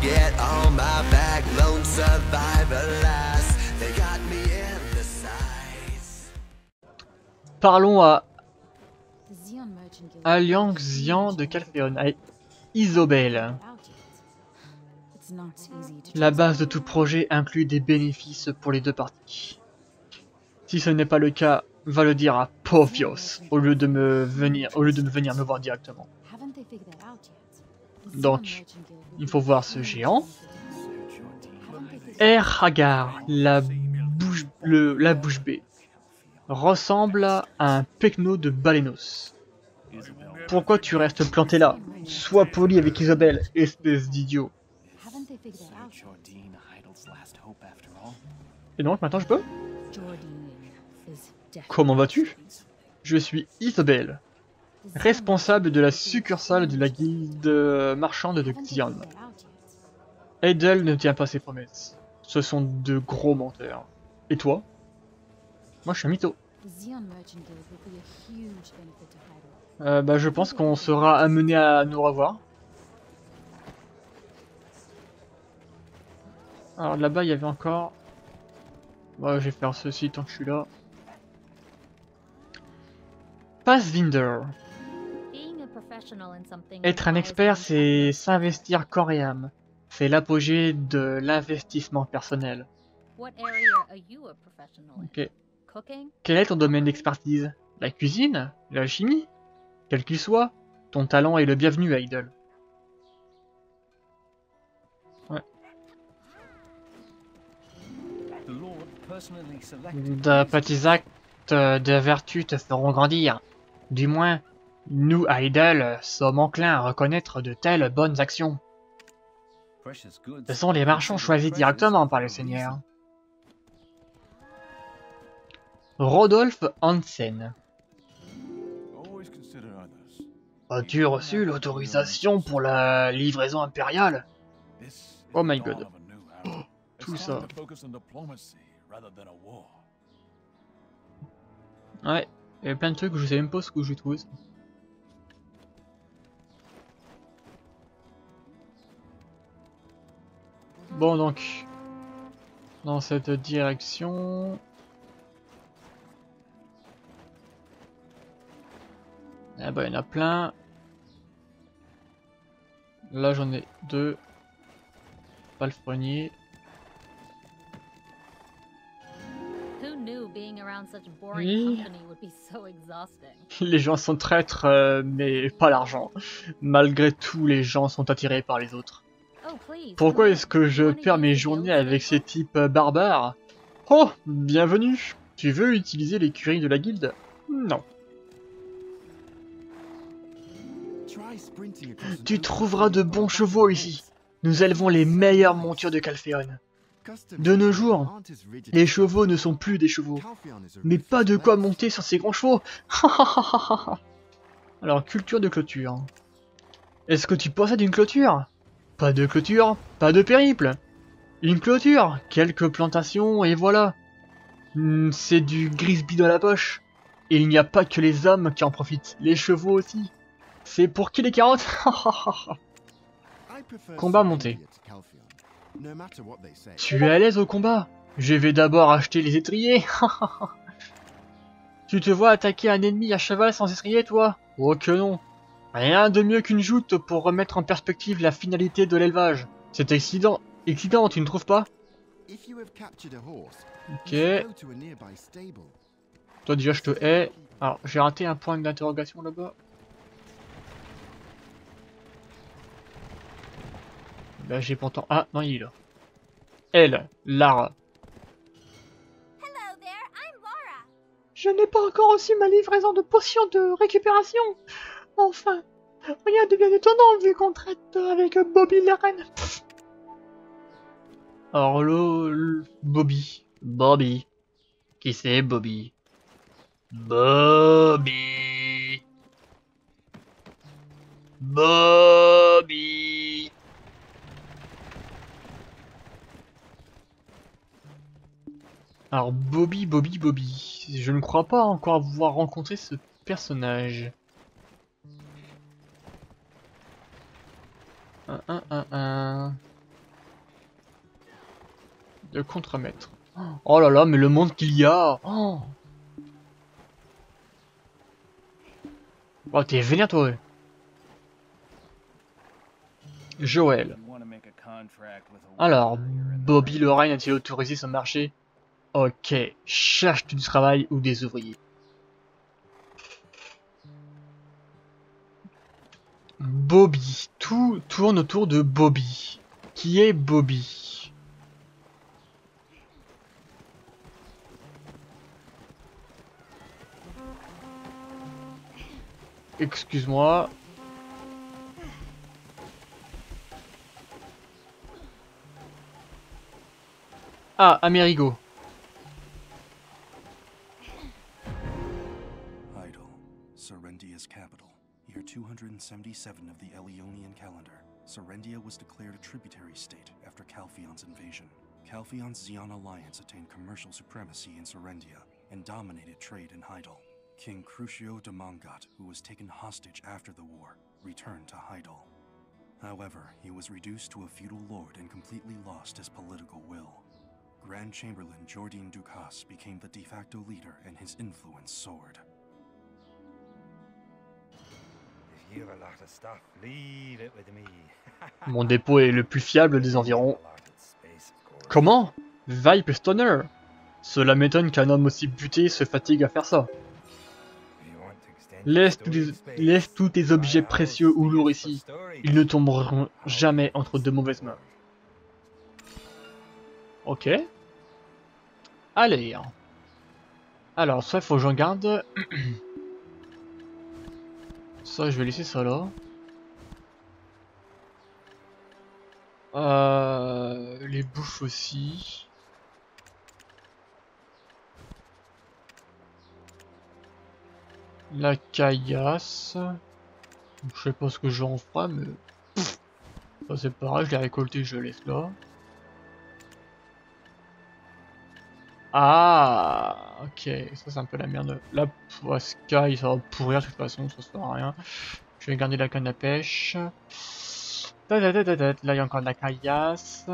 get on my back, lone survivor last. They got me in the sights. Parlons à The Xeon Merchant Guild Alliance Xian de Calphéon, avec Isobel. It's not easy to La base de tout projet inclut des bénéfices pour les deux parties. Si ce n'est pas le cas, va le dire à Pophios au lieu de me venir me voir directement. Haven't they figured that out yet? The Donc, Xeon Merchant Guild will il be faut voir the ce only géant. Haven't they figured Er Hagar, la bouche bée, ressemble à un pecno de baleinos. Pourquoi tu restes planté là? Sois poli avec Isabelle, espèce d'idiot. Haven't they figured that out yet? Et donc maintenant je peux? Jordine is definitely Comment vas-tu? Je suis Isabelle, The Xeon responsable de la succursale de la guilde marchande de Haven't they Xian. figured that out yet? Edel ne tient pas ses promesses. Ce sont de gros menteurs. Et toi? Moi je suis un mytho. The Xeon Merchant Guild will be a huge benefit to Hyrule. Bah je pense qu'on sera amené à nous revoir. Alors là-bas il y avait encore... Ouais, je vais faire ceci tant que je suis là. Pathfinder. Being a professional in something Être un requires expert, c'est time. s'investir corps et âme. C'est l'apogée de l'investissement personnel. What area are you a professional in? Ok. Cooking? Quel est ton domaine d'expertise? La cuisine? La chimie? Quel qu'il soit, ton talent est le bienvenu à Idle. Ouais. De petits actes de vertu te feront grandir. Du moins, nous à Idle sommes enclins à reconnaître de telles bonnes actions. Ce sont les marchands choisis directement par le Seigneur. Rodolphe Hansen. As-tu reçu l'autorisation pour la livraison impériale? Oh my god. Tout ça. Ouais, il y a plein de trucs où je sais même pas ce que je vais trouver ça. Bon donc, dans cette direction... Ah bah il y en a plein. Là j'en ai deux. Palefrenier. Who knew being around such boring Oui. company would be so exhausting? Les gens sont traîtres, mais pas l'argent. Malgré tout, les gens sont attirés par les autres. Oh, please. Pourquoi come in. est-ce que je You wanna perds use mes the journées guild's avec ces vehicle? types barbares? Oh, bienvenue. Tu veux utiliser l'écurie de la guilde? Non. Tu trouveras de bons chevaux ici. Nous élevons les meilleures montures de Calphéon. De nos jours, les chevaux ne sont plus des chevaux. Mais pas de quoi monter sur ces grands chevaux. Alors, culture de clôture. Est-ce que tu possèdes une clôture? Pas de clôture, pas de périple. Une clôture, quelques plantations et voilà. C'est du Grisby dans la poche. Et il n'y a pas que les hommes qui en profitent, les chevaux aussi. C'est pour qui les carottes? Combat monté. Tu es à l'aise au combat? Je vais d'abord acheter les étriers. Tu te vois attaquer un ennemi à cheval sans étrier, toi? Oh que non. Rien de mieux qu'une joute pour remettre en perspective la finalité de l'élevage. C'est excitant, tu ne trouves pas? Ok. Toi déjà je te hais. Alors j'ai raté un point d'interrogation là-bas. Là j'ai pourtant... Ah non il est là. Elle, Lara. Hello there, I'm Laura. Je n'ai pas encore reçu ma livraison de potions de récupération. Enfin, rien de bien étonnant vu qu'on traite avec Bobby la reine. Alors Bobby. Bobby. Qui c'est Bobby? Bobby. Bobby. Alors Bobby. Je ne crois pas encore avoir rencontré ce personnage. de contremaître. Oh là là, mais le monde qu'il y a. Oh, oh t'es vénère toi. Ouais. Joël. Alors, Bobby Lorraine a-t-il autorisé son marché? Ok, cherche du travail ou des ouvriers. Bobby, tout tourne autour de Bobby. Qui est Bobby? Excuse-moi. Ah, Amerigo. Idle, Serendia's capital. Year 277 of the Elionian calendar. Serendia was declared a tributary state after Calphion's invasion. Calphion's Xian alliance attained commercial supremacy in Serendia and dominated trade in Hydel. King Crucio de Mongot, who was taken hostage after the war, returned to Hydel. However, he was reduced to a feudal lord and completely lost his political will. Grand Chamberlain Jordine Ducasse became the de facto leader and his influence soared. If you have a lot of stuff, leave it with me. Mon dépôt est le plus fiable des environs. Comment? Vipe Stoner. Cela m'étonne qu'un homme aussi buté se fatigue à faire ça. Laisse tous tes objets précieux ou lourds ici. Ils ne tomberont jamais entre de mauvaises mains. Ok. Allez. Alors, ça, il faut que j'en garde. Ça, je vais laisser ça là. Les bouches aussi. La caillasse. Je sais pas ce que j'en ferai, mais... Ça c'est pareil, je l'ai récolté, je le laisse là. Ah, ok, ça c'est un peu la merde. La poiscaille, ça va pourrir de toute façon, ça sert à rien. Je vais garder la canne à pêche. Là, il y a encore de la caillasse.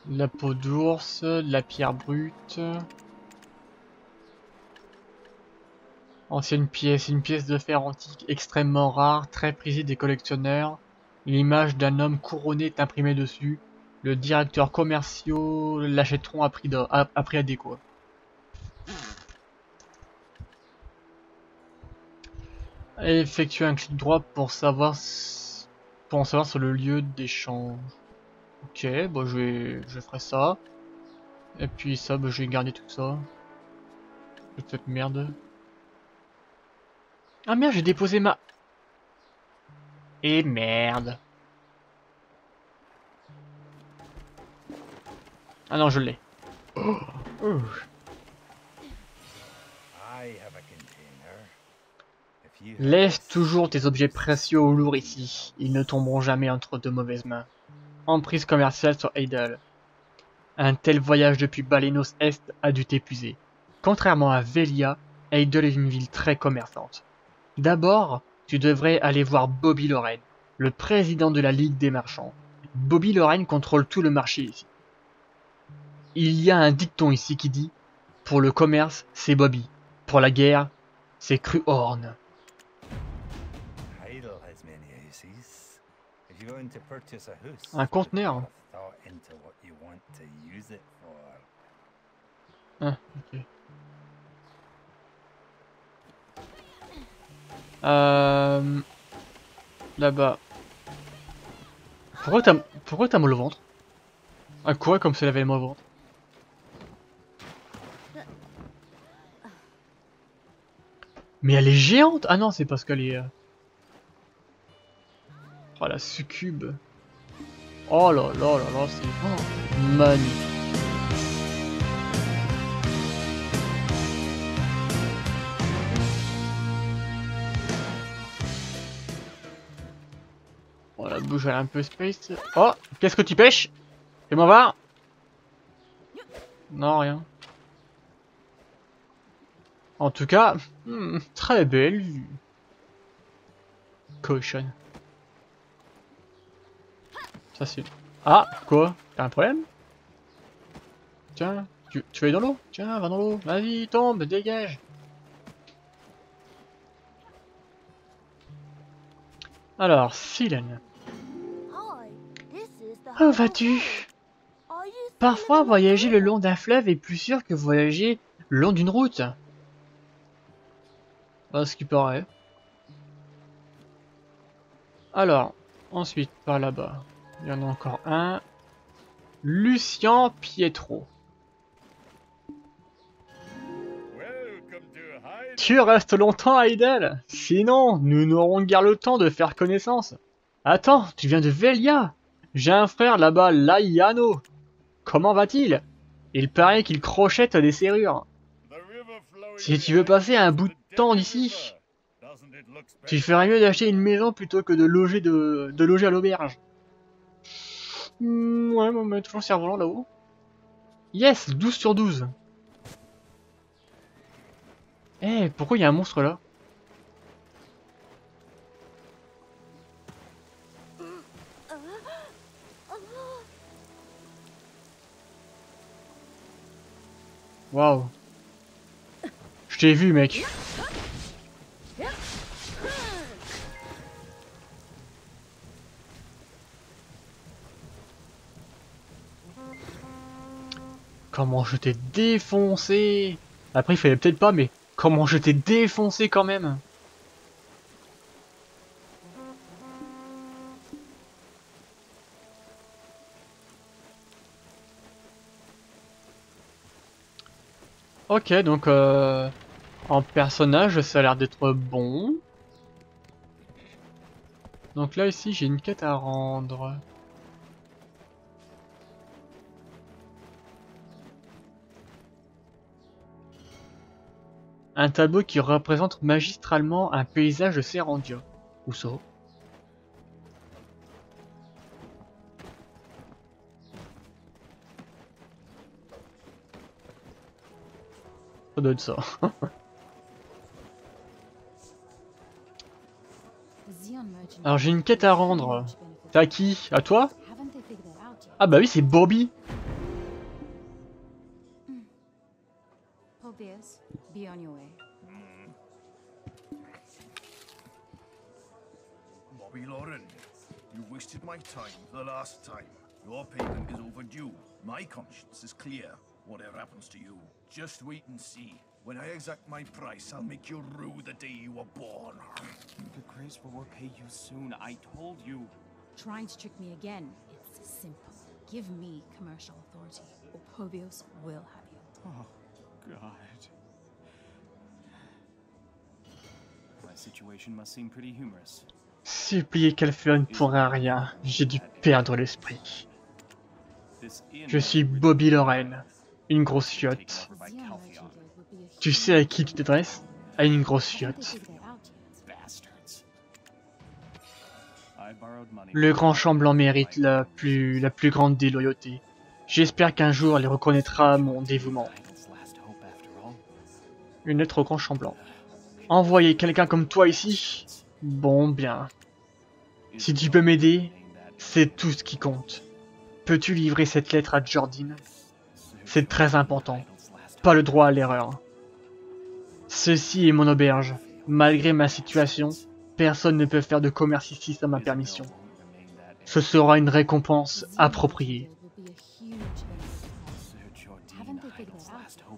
La peau d'ours, la pierre brute. Ancienne pièce, une pièce de fer antique extrêmement rare, très prisée des collectionneurs. L'image d'un homme couronné est imprimée dessus. Le directeur commerciaux l'achèteront à prix adéquat. Effectuer un clic droit pour en savoir sur le lieu d'échange. Ok, bon je ferai ça. Et puis ça, bah, je vais garder tout ça. Cette merde. Ah merde, j'ai déposé ma... Et merde. Ah non, je l'ai. Oh. Oh. Laisse toujours tes objets précieux ou lourds ici. Ils ne tomberont jamais entre de mauvaises mains. Emprise commerciale sur Heidel. Un tel voyage depuis Balenos Est a dû t'épuiser. Contrairement à Velia, Heidel est une ville très commerçante. D'abord, tu devrais aller voir Bobby Lorraine, le président de la Ligue des Marchands. Bobby Lorraine contrôle tout le marché ici. Il y a un dicton ici qui dit « Pour le commerce, c'est Bobby. Pour la guerre, c'est Cruhorn. » Un conteneur. Ah, ok. Là-bas. Pourquoi t'as mal au ventre? À quoi comme ça avait mal au ventre? Mais elle est géante! Ah non, c'est parce qu'elle est... Oh la succube. Oh là là là là, c'est magnifique. Oh la bouche elle est un peu space. Oh, qu'est-ce que tu pêches? Fais-moi voir. Non, rien. En tout cas, très belle vue. Cochon. Ça c'est... Ah, quoi? T'as un problème? Tiens, tu veux aller dans l'eau? Tiens, va dans l'eau. Vas-y, tombe, dégage. Alors, Silène. Où vas-tu? Parfois, voyager le long d'un fleuve est plus sûr que voyager le long d'une route. À ce qui paraît. Alors, ensuite, par là-bas, il y en a encore un. Lucien Pietro. Tu restes longtemps à Idle? Sinon, nous n'aurons guère le temps de faire connaissance. Attends, tu viens de Velia? J'ai un frère là-bas, Laiano. Comment va-t-il? Il paraît qu'il crochette des serrures. Si tu veux passer un bout de temps d'ici, tu ferais mieux d'acheter une maison plutôt que de loger à l'auberge. Ouais, on met toujours le cerf-volant là-haut. Yes, 12 sur 12. Eh, pourquoi il y a un monstre là? Waouh. Je t'ai vu, mec. Comment je t'ai défoncé. Après, il fallait peut-être pas, mais comment je t'ai défoncé quand même. Ok, donc en personnage, ça a l'air d'être bon. Donc là, ici, j'ai une quête à rendre. Un tableau qui représente magistralement un paysage de Serandia. Où ça? Ça doit être ça. Alors j'ai une quête à rendre. T'es à qui? À toi? Ah bah oui, c'est Bobby. Be on your way. Bobby Lauren, you wasted my time the last time. Your payment is overdue. My conscience is clear. Whatever happens to you, just wait and see. When I exact my price, I'll make you rue the day you were born. The Graceful will pay you soon, I told you. Trying to trick me again. It's simple. Give me commercial authority, or Pobios will have you. Oh, God. My situation must seem pretty humorous. Supplier Calpheon pour un rien. J'ai dû perdre l'esprit. Je suis Bobby Lauren. Une grosse fiotte. Tu sais à qui tu t'adresses? À une grosse fiotte. Le grand chamblant mérite la plus grande des loyautés. J'espère qu'un jour elle reconnaîtra mon dévouement. Une lettre au grand chamblant. Envoyer quelqu'un comme toi ici? Bon, bien. Si tu peux m'aider, c'est tout ce qui compte. Peux-tu livrer cette lettre à Jordine? C'est très important. Pas le droit à l'erreur. Ceci est mon auberge. Malgré ma situation, personne ne peut faire de commerce ici sans ma permission. Ce sera une récompense appropriée.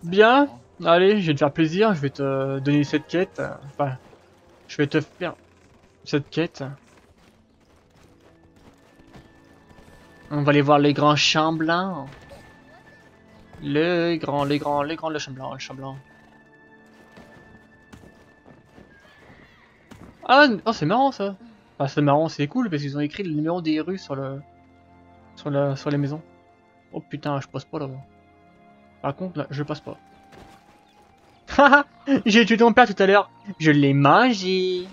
Bien, allez, je vais te faire plaisir, je vais te donner cette quête. Enfin, je vais te faire cette quête. On va aller voir les grands chambelans. Le chambellan. Ah, oh, c'est marrant ça. Enfin, c'est marrant, c'est cool parce qu'ils ont écrit le numéro des rues sur les maisons. Oh putain, je passe pas là-bas. Par contre, là, je passe pas. Haha, j'ai tué ton père tout à l'heure. Je l'ai mangé.